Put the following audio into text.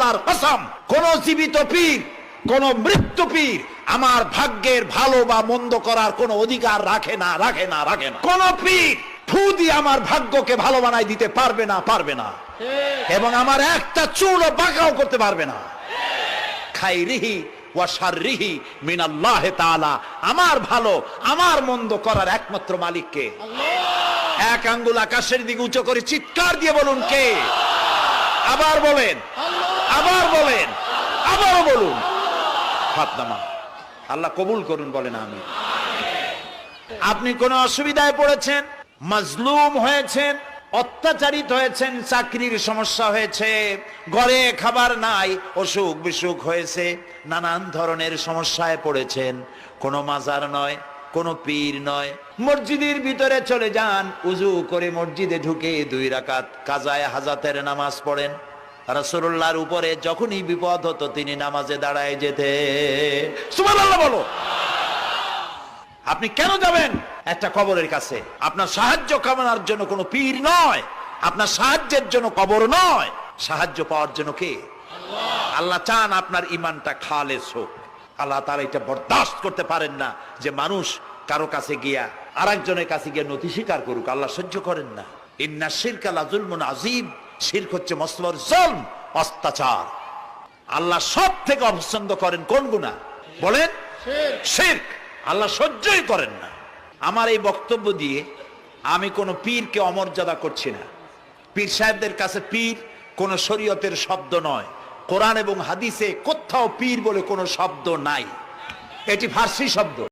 আল্লাহর কসম, কোন জীবিত পীর, কোন মৃত্যু পীর আমার ভাগ্যের ভালো বা মন্দ করার কোন অধিকার রাখে না। কোন পীর ফু দিয়ে আমার ভাগ্যকে ভালো বানাই দিতে পারবে না, এবং আমার একটা চুলও বাঁকাও করতে পারবে না। খাইরিহি ওয়া শাররিহি মিনাল্লাহি তাআলা, আমার ভালো আমার মন্দ করার একমাত্র মালিক কে? এক আঙ্গুল আকাশের দিকে উঁচু করে চিৎকার দিয়ে বলুন কে? আবার বলেন, আবারও বলুন। হাত নামা। আল্লাহ কবুল করুন, বলেন আমিন। আপনি কোন অসুবিধায় পড়েছেন, মাজলুম হয়েছেন, অত্যাচারিত হয়েছেন, চাকরির সমস্যা হয়েছে, ঘরে খাবার নাই, অসুখ বিসুখ হয়েছে, নানান ধরনের সমস্যায় পড়েছেন, কোন মাজার নয়, কোন পীর নয়, মসজিদের ভিতরে চলে যান, উজু করে মসজিদে ঢুকে 2 রাকাত কাজায়ে হাজাতের নামাজ পড়েন। রাসূলুল্লাহর উপরে যখনই বিপদ হতো তিনি নামাজে দাঁড়ায় যেতে। সুবহানাল্লাহ বলো। আপনি কেন যাবেন একটা কবরের কাছে? আপনার সাহায্য কামনার জন্য কোনো পীর নয়, আপনার সাহায্যের জন্য কবর নয়, সাহায্য পাওয়ার জন্য কে? আল্লাহ চান আপনার ইমানটা খালেস হোক। আল্লাহ তাআলা এটা বরদাস্ত করতে পারেন না যে মানুষ কারো কাছে গিয়া আরেকজনের কাছে গিয়ে নথি স্বীকার করুক। আল্লাহ সহ্য করেন না। ইন্না শিরকা লাযুলমুন আযীম, শিরক হচ্ছে মস্ত বড় জুলম, অত্যাচার। আল্লাহ সব থেকে অপছন্দ করেন কোন গুনাহ বলেন? শিরক। আল্লাহ সহ্যই করেন না। আমার এই বক্তব্য দিয়ে আমি কোন পীরকে অমর্যাদা করছি না। পীর সাহেবদের কাছে পীর কোন শরীয়তের শব্দ নয়। কোরআন এবং হাদিসে কোথাও পীর বলে কোনো শব্দ নাই, এটি ফার্সি শব্দ।